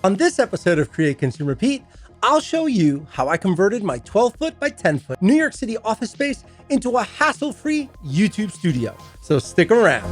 On this episode of Create, Consume, Repeat, I'll show you how I converted my 12-foot by 10-foot New York City office space into a hassle-free YouTube studio. So stick around.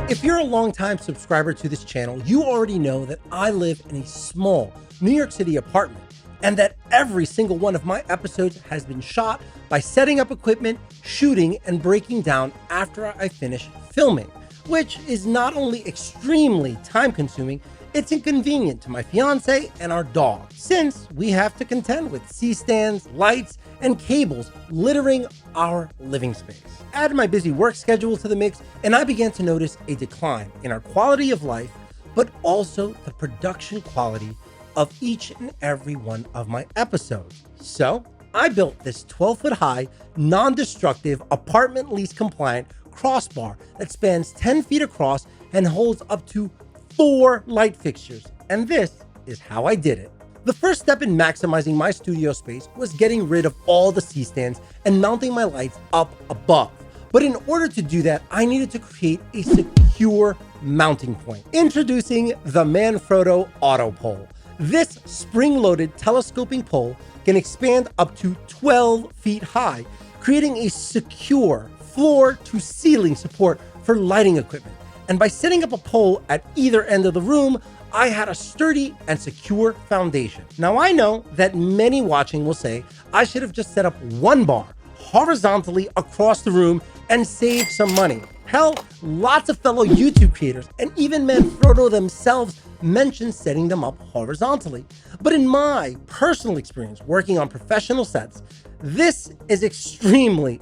If you're a longtime subscriber to this channel, you already know that I live in a small New York City apartment and that every single one of my episodes has been shot by setting up equipment, shooting, and breaking down after I finish filming, which is not only extremely time-consuming, it's inconvenient to my fiance and our dog, since we have to contend with C-stands, lights, and cables littering our living space. Add my busy work schedule to the mix, and I began to notice a decline in our quality of life, but also the production quality of each and every one of my episodes. So I built this 12-foot high, non-destructive, apartment lease compliant crossbar that spans 10 feet across and holds up to 4 light fixtures. And this is how I did it. The first step in maximizing my studio space was getting rid of all the C-stands and mounting my lights up above. But in order to do that, I needed to create a secure mounting point. Introducing the Manfrotto Autopole. This spring-loaded telescoping pole can expand up to 12 feet high, creating a secure floor-to-ceiling support for lighting equipment. And by setting up a pole at either end of the room, I had a sturdy and secure foundation. Now I know that many watching will say I should have just set up one bar horizontally across the room and saved some money. Hell, lots of fellow YouTube creators and even Manfrotto themselves mentioned setting them up horizontally. But in my personal experience working on professional sets, this is extremely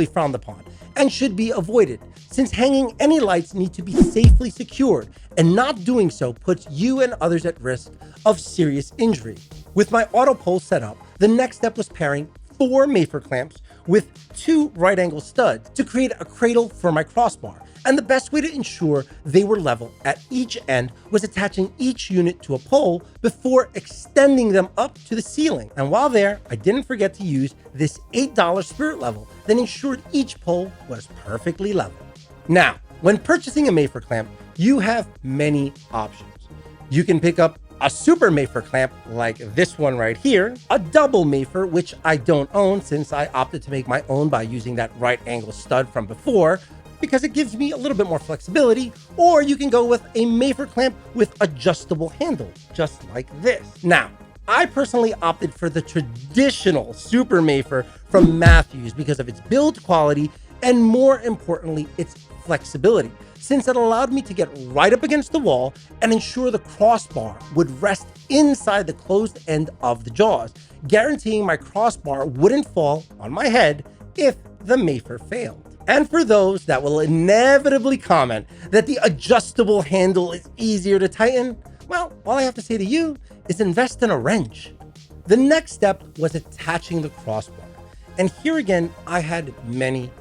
frowned upon and should be avoided, since hanging any lights need to be safely secured, and not doing so puts you and others at risk of serious injury. With my auto pole set up, the next step was pairing 4 Mafer clamps with 2 right angle studs to create a cradle for my crossbar. And the best way to ensure they were level at each end was attaching each unit to a pole before extending them up to the ceiling. And while there, I didn't forget to use this $8 spirit level that ensured each pole was perfectly level. Now, when purchasing a Mafer clamp, you have many options. You can pick up a super Mafer clamp like this one right here, a double Mafer, which I don't own since I opted to make my own by using that right angle stud from before, because it gives me a little bit more flexibility, or you can go with a Mafer clamp with adjustable handle, just like this. Now, I personally opted for the traditional super Mafer from Matthews because of its build quality and, more importantly, its flexibility, since it allowed me to get right up against the wall and ensure the crossbar would rest inside the closed end of the jaws, guaranteeing my crossbar wouldn't fall on my head if the Mafer failed. And for those that will inevitably comment that the adjustable handle is easier to tighten, well, all I have to say to you is invest in a wrench. The next step was attaching the crossbar. And here again, I had many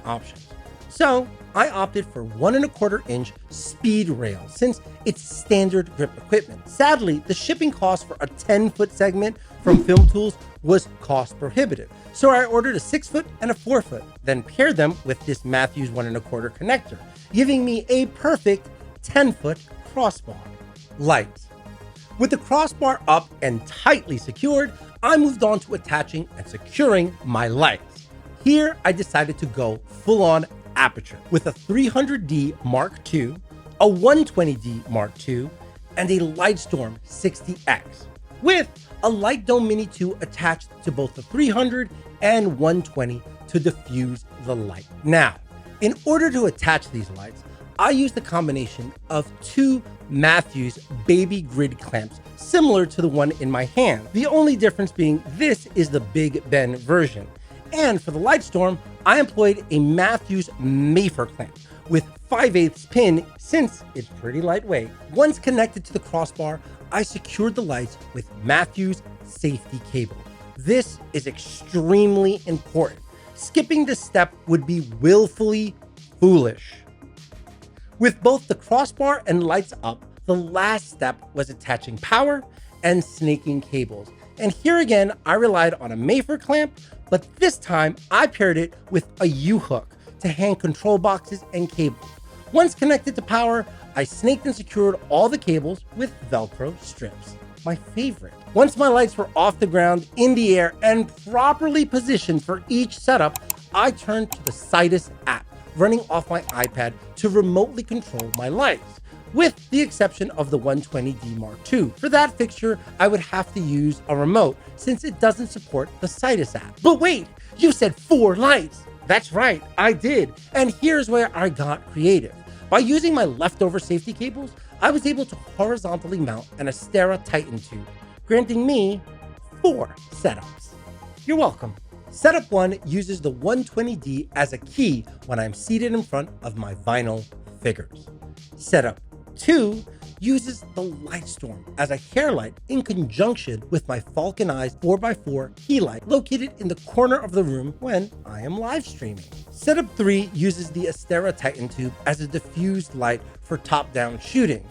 options. So I opted for 1¼ inch speed rail since it's standard grip equipment. Sadly, the shipping cost for a 10-foot segment from Film Tools was cost prohibitive. So I ordered a 6-foot and a 4-foot, then paired them with this Matthews 1¼ connector, giving me a perfect 10-foot crossbar. Lights. With the crossbar up and tightly secured, I moved on to attaching and securing my lights. Here, I decided to go full-on aperture with a 300D Mark II, a 120D Mark II, and a Lightstorm 60X, with a Light Dome Mini 2 attached to both the 300 and 120 to diffuse the light. Now, in order to attach these lights, I used a combination of 2 Matthews baby grid clamps similar to the one in my hand. The only difference being this is the Big Ben version. And for the Lightstorm, I employed a Matthews Mafer clamp with 5/8 pin since it's pretty lightweight. Once connected to the crossbar, I secured the lights with Matthews safety cable. This is extremely important. Skipping this step would be willfully foolish. With both the crossbar and lights up, the last step was attaching power and snaking cables. And here again, I relied on a Mafer clamp, but this time I paired it with a U-hook to hang control boxes and cables. Once connected to power, I snaked and secured all the cables with Velcro strips. My favorite. Once my lights were off the ground, in the air, and properly positioned for each setup, I turned to the Sidus app, running off my iPad to remotely control my lights, with the exception of the 120D Mark II. For that fixture, I would have to use a remote since it doesn't support the Sidus app. But wait, you said 4 lights. That's right, I did. And here's where I got creative. By using my leftover safety cables, I was able to horizontally mount an Astera Titan tube, granting me 4 setups. You're welcome. Setup 1 uses the 120D as a key when I'm seated in front of my vinyl figures. Setup 2 uses the Lightstorm as a hair light in conjunction with my Falconized 4x4 key light located in the corner of the room when I am live streaming. Setup 3 uses the Astera Titan tube as a diffused light for top-down shooting.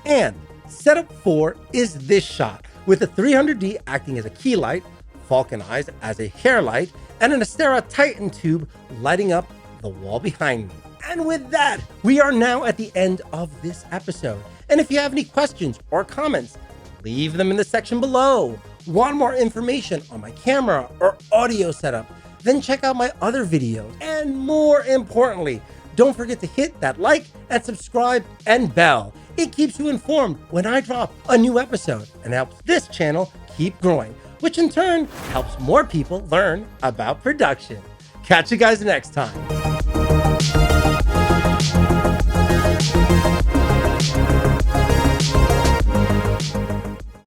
And setup 4 is this shot, with the 300D acting as a key light, Falconized as a hair light, and an Astera Titan tube lighting up the wall behind me. And with that, we are now at the end of this episode. And if you have any questions or comments, leave them in the section below. Want more information on my camera or audio setup? Then check out my other videos. And more importantly, don't forget to hit that like and subscribe and bell. It keeps you informed when I drop a new episode and helps this channel keep growing, which in turn helps more people learn about production. Catch you guys next time.